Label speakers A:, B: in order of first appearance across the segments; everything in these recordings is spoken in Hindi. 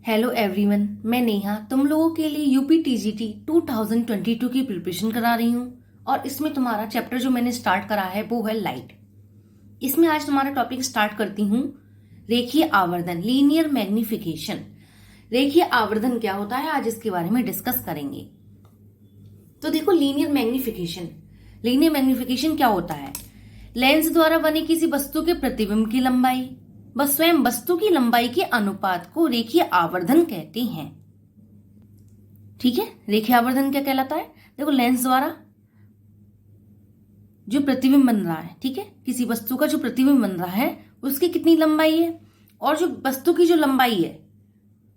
A: हेलो एवरीवन, मैं नेहा तुम लोगों के लिए यूपी टीजीटी 2022 की प्रिपरेशन करा रही हूँ। और इसमें तुम्हारा चैप्टर जो मैंने स्टार्ट करा है वो है लाइट। इसमें आज तुम्हारा टॉपिक स्टार्ट करती हूँ रेखीय आवर्धन, लीनियर मैग्निफिकेशन। रेखीय आवर्धन क्या होता है आज इसके बारे में डिस्कस करेंगे। तो देखो, लीनियर मैग्निफिकेशन क्या होता है? लेंस द्वारा बने किसी वस्तु के प्रतिबिंब की लंबाई व स्वयं वस्तु की लंबाई के अनुपात को रेखीय आवर्धन कहते हैं। ठीक है, रेखीय आवर्धन क्या कहलाता है? देखो, लेंस द्वारा जो प्रतिबिंब बन रहा है, ठीक है, किसी वस्तु का जो प्रतिबिंब बन रहा है उसकी कितनी लंबाई है और जो वस्तु की जो लंबाई है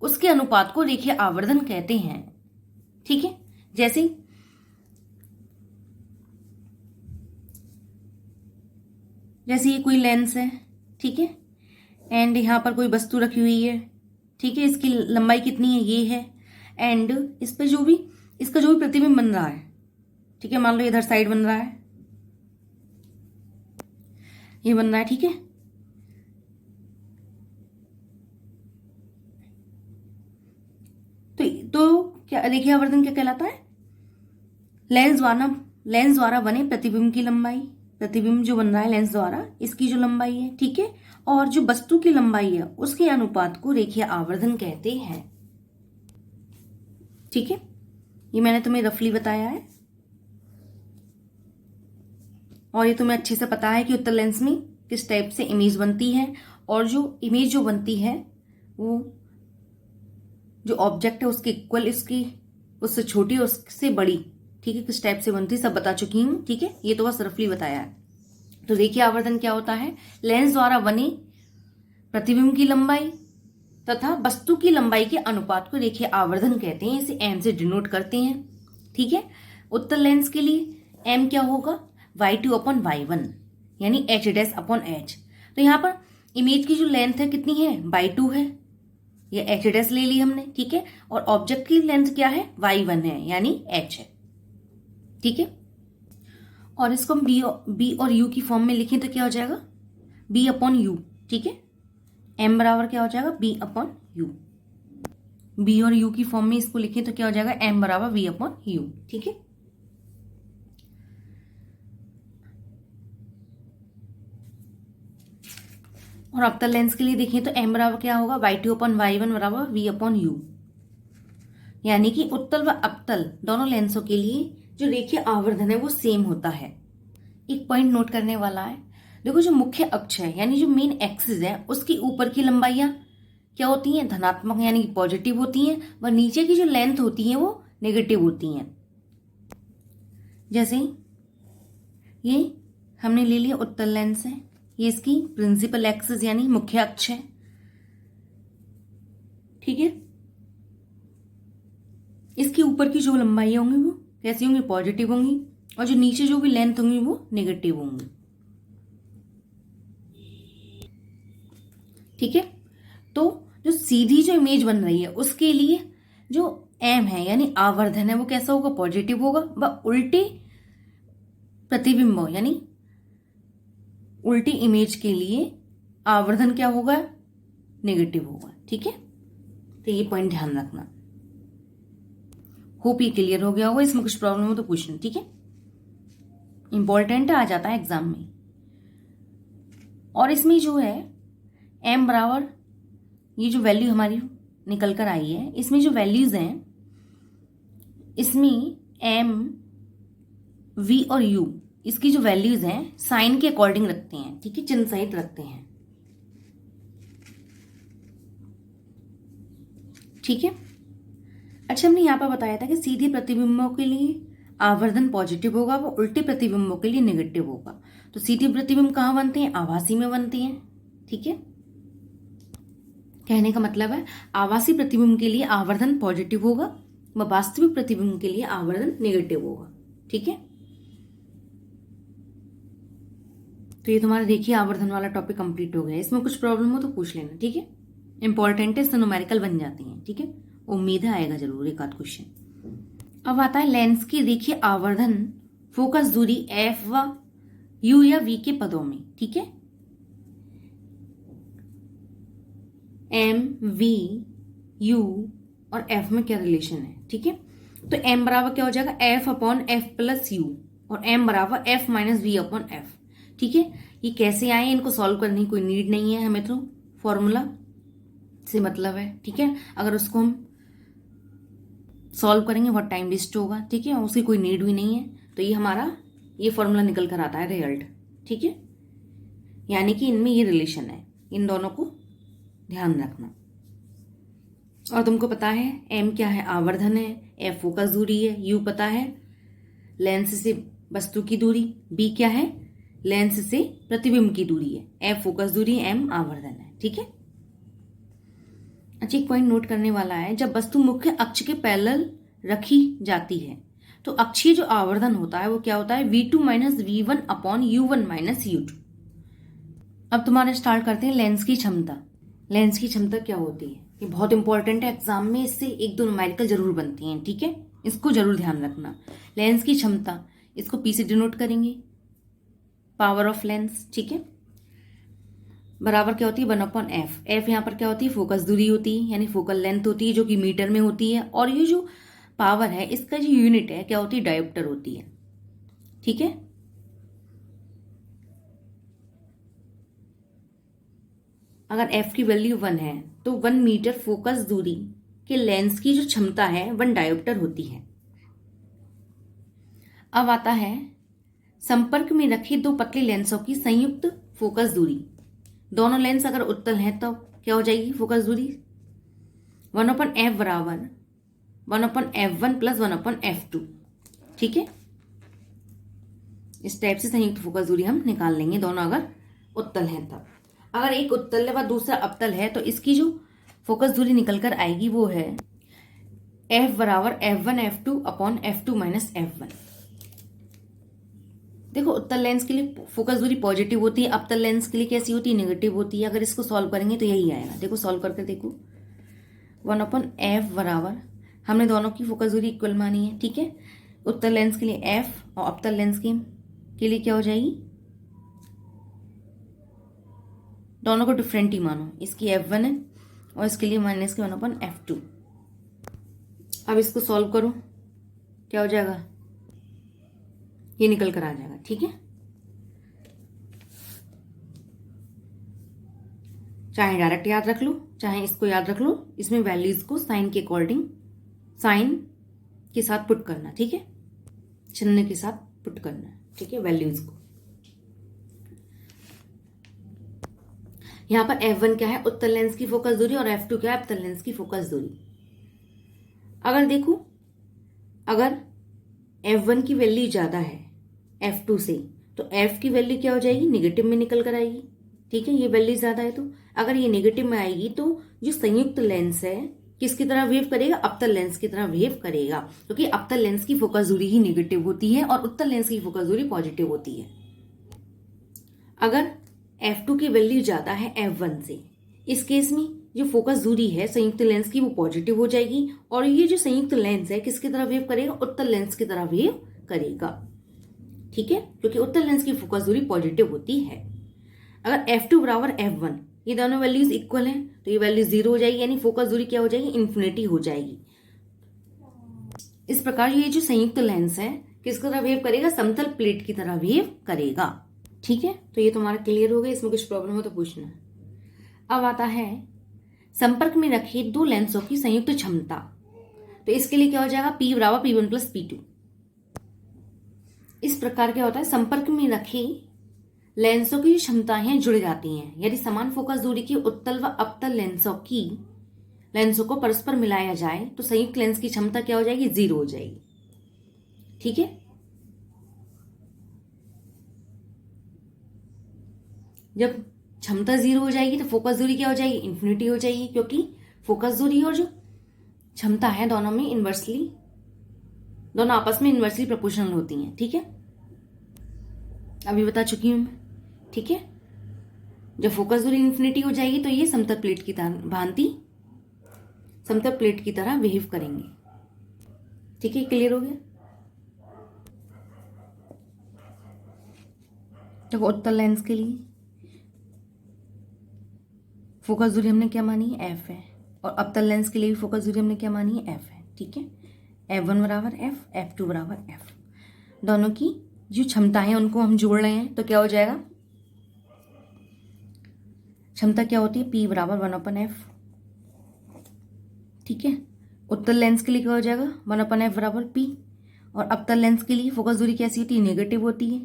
A: उसके अनुपात को रेखीय आवर्धन कहते हैं। ठीक है, जैसे ये कोई लेंस है, ठीक है, एंड यहाँ पर कोई वस्तु रखी हुई है, ठीक है, इसकी लंबाई कितनी है, ये है, एंड इस पे इसका जो भी प्रतिबिंब बन रहा है, ठीक है, मान लो इधर साइड बन रहा है, ये बन रहा है, ठीक है। तो क्या रेखीय आवर्धन क्या कहलाता है? लेंस द्वारा बने प्रतिबिंब की लंबाई, प्रतिबिंब जो बन रहा है लेंस द्वारा, इसकी जो लंबाई है, ठीक है, और जो वस्तु की लंबाई है उसके अनुपात को रेखीय आवर्धन कहते हैं। ठीक है, ये मैंने तुम्हें रफली बताया है और ये तुम्हें अच्छे से पता है कि उत्तल लेंस में किस टाइप से इमेज बनती है और जो इमेज जो बनती है वो जो ऑब्जेक्ट है उसके इक्वल, इसकी उससे छोटी और उससे बड़ी, ठीक है, किस टाइप से बनती है सब बता चुकी हूं। ठीक है, ये तो बस रफली बताया है। तो रेखीय आवर्धन क्या होता है? लेंस द्वारा बने प्रतिबिंब की लंबाई तथा वस्तु की लंबाई के अनुपात को रेखीय आवर्धन कहते हैं। इसे एम से डिनोट करते हैं। ठीक है, उत्तल लेंस के लिए एम क्या होगा? y2/y1 यानी h'/h। तो यहाँ पर इमेज की जो लेंथ है कितनी है? y2 है, ये h' ले ली हमने, ठीक है, और ऑब्जेक्ट की लेंथ क्या है? y1 है यानी h है। ठीक है, और इसको हम बी और यू की फॉर्म में लिखें तो क्या हो जाएगा? b/u। ठीक है, m बराबर क्या हो जाएगा? b/u। बी और यू की फॉर्म में इसको लिखें तो क्या हो जाएगा? m बराबर v/u। ठीक है, और अवतल लेंस के लिए देखें तो m बराबर क्या होगा? y2/y1 बराबर v/u। यानी कि उत्तल व अवतल दोनों लेंसों के लिए जो रेखीय आवर्धन है वो सेम होता है। एक पॉइंट नोट करने वाला है, देखो, जो मुख्य अक्ष है यानी जो मेन एक्सिस है उसकी ऊपर की लंबाइयां क्या होती हैं? धनात्मक यानी कि पॉजिटिव होती हैं, व नीचे की जो लेंथ होती है वो नेगेटिव होती हैं। जैसे ये हमने ले लिया उत्तल लेंस है, ये इसकी प्रिंसिपल एक्सिस यानी मुख्य अक्ष है। ठीक है, इसके ऊपर की जो लंबाई होंगी वो कैसी होंगी? पॉजिटिव होंगी, और जो नीचे जो भी लेंथ होंगी वो नेगेटिव होंगी। ठीक है, तो जो सीधी जो इमेज बन रही है उसके लिए जो एम है यानी आवर्धन है वो कैसा होगा? पॉजिटिव होगा, व उल्टे प्रतिबिंब यानी उल्टी इमेज के लिए आवर्धन क्या होगा? नेगेटिव होगा। ठीक है, तो ये पॉइंट ध्यान रखना। होप ये क्लियर हो गया होगा। इसमें कुछ प्रॉब्लम हो तो पूछना। ठीक है, इंपॉर्टेंट आ जाता है एग्जाम में। और इसमें जो है m बराबर, ये जो वैल्यू हमारी निकल कर आई है, इसमें जो वैल्यूज हैं इसमें m, v और u, इसकी जो वैल्यूज हैं साइन के अकॉर्डिंग रखते हैं। ठीक है, चिन्ह सहित रखते हैं। ठीक है, अच्छा, हमने यहाँ पर बताया था कि सीधे प्रतिबिंबों के लिए आवर्धन पॉजिटिव होगा, वो उल्टे प्रतिबिंबों के लिए नेगेटिव होगा। तो सीधे प्रतिबिंब कहाँ बनते हैं? आभासी में बनते हैं। ठीक है, कहने का मतलब है आभासी प्रतिबिंब के लिए आवर्धन पॉजिटिव होगा व वास्तविक प्रतिबिंब के लिए आवर्धन नेगेटिव होगा। ठीक है, तो ये तुम्हारा रेखीय आवर्धन वाला टॉपिक कंप्लीट हो गया। इसमें कुछ प्रॉब्लम हो तो पूछ लेना। ठीक है, इंपॉर्टेंट है, इससे न्यूमेरिकल बन जाती हैं। ठीक है, उम्मीद है आएगा जरूर एक आध क्वेश्चन। अब आता है लेंस की रेखीय आवर्धन फोकस दूरी f व u या v के पदों में। ठीक है, एम वी यू और एफ में क्या रिलेशन है, ठीक है। तो एम बराबर क्या हो जाएगा, F upon F plus U, और एम बराबर F minus V upon F, ठीक है। ये कैसे आए, इनको सॉल्व करने की कोई नीड नहीं है, हमें तो फॉर्मूला से मतलब है, ठीक है। अगर उसको हम सॉल्व करेंगे बहुत टाइम वेस्ट होगा, ठीक है, उसकी कोई नीड भी नहीं है। तो ये हमारा ये फॉर्मूला निकल कर आता है रिजल्ट, ठीक है। यानी कि इनमें ये रिलेशन है, इन दोनों को ध्यान रखना। और तुमको पता है एम क्या है, आवर्धन है, एफ फोकस दूरी है, यू पता है लेंस से वस्तु की दूरी, बी क्या है लेंस से प्रतिबिंब की दूरी है, एफ फोकस दूरी, एम आवर्धन है, ठीक है। अच्छा, एक पॉइंट नोट करने वाला है, जब वस्तु मुख्य अक्ष के पैरेलल रखी जाती है तो अक्षीय जो आवर्धन होता है वो क्या होता है, v2 minus V one upon U one minus U two. अब तुम्हारे स्टार्ट करते हैं लेंस की क्षमता। लेंस की क्षमता क्या होती है, ये बहुत इंपॉर्टेंट है, एग्जाम में इससे एक दो न्यूमेरिकल जरूर बनती हैं, ठीक है, इसको जरूर ध्यान रखना। लेंस की क्षमता, इसको पी से डिनोट करेंगे, पावर ऑफ लेंस, ठीक है, बराबर क्या होती है 1/f। एफ यहाँ पर क्या होती है, फोकस दूरी होती है, यानी फोकल लेंथ होती है जो कि मीटर में होती है, और ये जो पावर है इसका जो यूनिट है क्या होती है, डायोप्टर होती है, ठीक है। अगर f की वैल्यू 1 है तो 1 मीटर फोकस दूरी के लेंस की जो क्षमता है 1 डायोप्टर होती है। अब आता है संपर्क में रखे दो पतले लेंसों की संयुक्त फोकस दूरी। दोनों लेंस अगर उत्तल हैं तो क्या हो जाएगी फोकस दूरी, 1/f बराबर 1/f1 प्लस 1/f2, ठीक है। इस टाइप से संयुक्त फोकस दूरी हम निकाल लेंगे, दोनों अगर उत्तल हैं तब। अगर एक उत्तल है व दूसरा अवतल है तो इसकी जो फोकस दूरी निकल कर आएगी वो है f बराबर f1 f2 upon f2 minus f1। देखो उत्तल लेंस के लिए फोकस दूरी पॉजिटिव होती है, अवतल लेंस के लिए कैसी होती है, नेगेटिव होती है। अगर इसको सॉल्व करेंगे तो यही आएगा, देखो सॉल्व करके देखो, 1/f बराबर, हमने दोनों की फोकस दूरी इक्वल मानी है, ठीक है। उत्तल लेंस के लिए f और अवतल लेंस के लिए क्या हो जाएगी, दोनों को डिफरेंट ही मानो, इसकी f1 है और इसके लिए माइनस के 1/f2। अब इसको सॉल्व करो, क्या हो जाएगा, ये निकल कर आ जाएगा, ठीक है। चाहे डायरेक्ट याद रख लो चाहे इसको याद रख लो, इसमें वैल्यूज को साइन के अकॉर्डिंग साइन के साथ पुट करना, ठीक है, चिन्ह के साथ पुट करना, ठीक है, वैल्यूज को। यहां पर f1 क्या है, उत्तल लेंस की फोकस दूरी, और f2 क्या है, अवतल लेंस की फोकस दूरी। अगर देखो, अगर f1 की वैल्यू ज्यादा है f2 से तो f की वैल्यू क्या हो जाएगी, नेगेटिव में निकल कर आएगी, ठीक है, ये वैल्यू ज्यादा है तो अगर ये नेगेटिव में आएगी तो जो संयुक्त लेंस है किसकी तरह वेव करेगा, अवतल लेंस की तरह वेव करेगा, क्योंकि अवतल लेंस की फोकस दूरी ही नेगेटिव होती है और उत्तल लेंस की फोकस दूरी पॉजिटिव होती है। अगर f2 की वैल्यू ज्यादा है f1 से, इस केस में जो फोकस दूरी है संयुक्त लेंस की वो पॉजिटिव हो जाएगी, और ये जो संयुक्त लेंस है किसकी तरह वेव करेगा, उत्तल लेंस की तरह वेव करेगा, ठीक है, क्योंकि उत्तल लेंस की फोकस दूरी पॉजिटिव होती है। अगर f2 बराबर f1, ये दोनों वैल्यूज इक्वल हैं तो ये वैल्यू 0 हो जाएगी, यानी फोकस दूरी क्या हो जाएगी, इन्फिनिटी हो जाएगी। इस प्रकार ये जो संयुक्त लेंस है किसकी तरह वेव करेगा, समतल प्लेट की तरह वेव करेगा, ठीक है। तो ये तुम्हारा क्लियर हो गया, इसमें कुछ प्रॉब्लम हो तो पूछना। अब आता है संपर्क में रखे दो लेंसों की संयुक्त क्षमता, तो इसके लिए क्या हो जाएगा, P बराबर P1 प्लस P2। इस प्रकार क्या होता है, संपर्क में रखे लेंसों की क्षमताएं जुड़ जाती हैं, यदि समान फोकस दूरी की उत्तल व अवतल लेंसों को परस्पर मिलाया जाए तो संयुक्त लेंस की क्षमता क्या हो जाएगी, 0 हो जाएगी, ठीक है। जब क्षमता 0 हो जाएगी तो फोकस दूरी क्या हो जाएगी, इन्फिनिटी हो जाएगी, क्योंकि फोकस दूरी और जो क्षमता है दोनों आपस में इन्वर्सली प्रोपोर्शनल होती हैं, ठीक है, अभी बता चुकी हूं मैं, ठीक है। जब फोकस दूरी इन्फिनिटी हो जाएगी तो ये समतल प्लेट की तरह बिहेव करेंगे, ठीक है, क्लियर हो गया। देखो उत्तल लेंस के लिए फोकस दूरी हमने क्या मानी है, f है, और अवतल लेंस के लिए भी फोकस दूरी हमने क्या मानी है, एफ है। ठीक है, F1 बराबर एफ, F2 बराबर एफ। दोनों की जो क्षमता है उनको हम जोड़ रहे हैं, तो क्या हो जाएगा, क्षमता क्या होती है, P बराबर 1/f। ठीक है, उत्तल लेंस के लिए क्या हो जाएगा, 1/f बराबर P। और अवतल लेंस के लिए फोकस दूरी कैसी होती है, नेगेटिव होती है।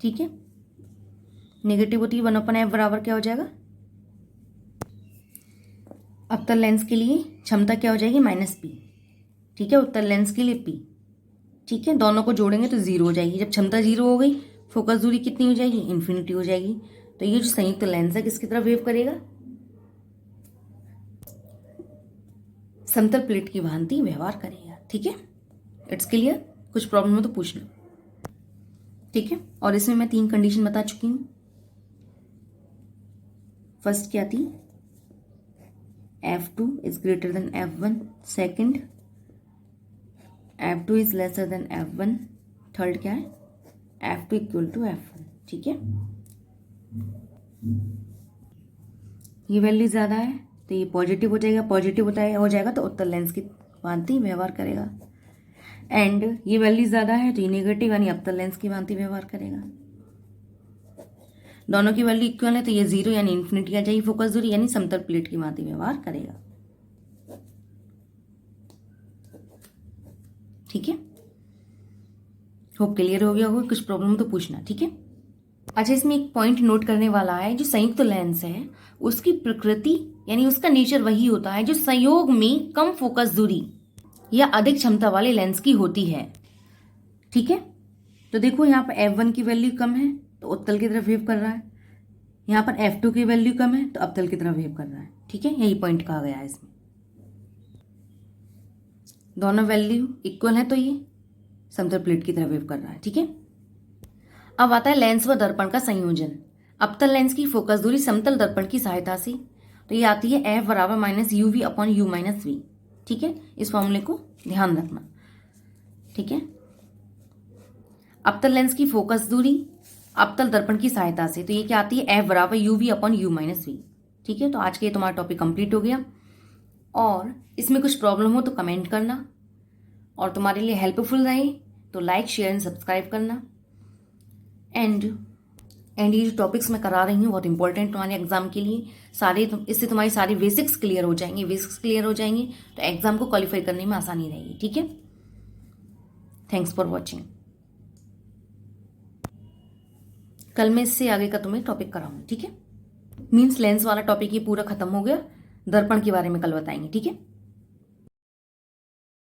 A: ठीक है, नेगेटिव होती है, 1/f बराबर क्या हो जाएगा, अवतल लेंस के लिए क्षमता क्या हो जाएगी, -P। ठीक है, उत्तल लेंस के लिए P। ठीक है, दोनों को जोड़ेंगे तो 0 हो जाएगी। जब क्षमता 0 हो गई, फोकस दूरी कितनी हो जाएगी, इन्फिनिटी हो जाएगी। तो ये जो संयुक्त लेंस है किसकी तरफ वेव करेगा, समतल प्लेट की भांति व्यवहार करेगा। ठीक है, इट्स क्लियर, कुछ प्रॉब्लम हो तो पूछना। ठीक है, और इसमें मैं 3 कंडीशन बता चुकी हूं। फर्स्ट क्या थी, F2 is greater than F1। Second, F2 is lesser than F1। Third क्या है, F2 इक्वल टू F1। ठीक है, ये वैल्यू ज़्यादा है तो ये पॉजिटिव हो जाएगा, पॉजिटिव हो जाएगा तो उत्तल लेंस की भांति व्यवहार करेगा। एंड ये वैल्यू ज़्यादा है तो ये नेगेटिव यानी अवतल लेंस की भांति व्यवहार करेगा। दोनों की वैल्यू इक्वल है तो ये 0 यानी इन्फिनिटी आ जाएगी फोकस दूरी, यानी समतल प्लेट की भांति व्यवहार करेगा। ठीक है, होप क्लियर हो गया होगा, कुछ प्रॉब्लम तो पूछना। ठीक है, अच्छा इसमें एक पॉइंट नोट करने वाला है, जो संयुक्त लेंस है उसकी प्रकृति यानी उसका नेचर वही होता है जो संयोग में कम फोकस दूरी या अधिक क्षमता वाले लेंस की होती है। ठीक है, तो देखो यहाँ पर F1 की वैल्यू कम है तो उत्तल की तरफ वेव कर रहा है, यहाँ पर F2 की वैल्यू कम है तो अवतल की तरफ वेव कर रहा है। ठीक है, यही पॉइंट कहा गया है इसमें, दोनों वैल्यू इक्वल है तो ये समतल प्लेट की तरफ वेव कर रहा है। ठीक है, अब आता है लेंस व दर्पण का संयोजन। अवतल लेंस की फोकस दूरी समतल दर्पण की सहायता से, तो ये आती है F बराबर -UV/U-V। ठीक है, इस फॉर्मूले को ध्यान रखना। ठीक है, अवतल लेंस की फोकस दूरी अवतल दर्पण की सहायता से, तो ये क्या आती है, F बराबर UV/U-V। ठीक है, तो आज के ये तुम्हारा टॉपिक कंप्लीट हो गया। और इसमें कुछ प्रॉब्लम हो तो कमेंट करना, और तुम्हारे लिए हेल्पफुल रहे तो लाइक शेयर एंड सब्सक्राइब करना। एंड ये जो टॉपिक्स मैं करा रही हूँ बहुत इंपॉर्टेंट तुम्हारे एग्जाम के लिए, इससे तुम्हारी सारी बेसिक्स क्लियर हो जाएंगे। बेसिक्स क्लियर हो जाएंगे तो एग्जाम को क्वालिफाई करने में आसानी रहेगी। ठीक है, थैंक्स फॉर वॉचिंग। कल मैं इससे आगे का तुम्हें टॉपिक कराऊंगी। ठीक है, मीन्स लेंस वाला टॉपिक ये पूरा खत्म हो गया, दर्पण के बारे में कल बताएंगे। ठीक है।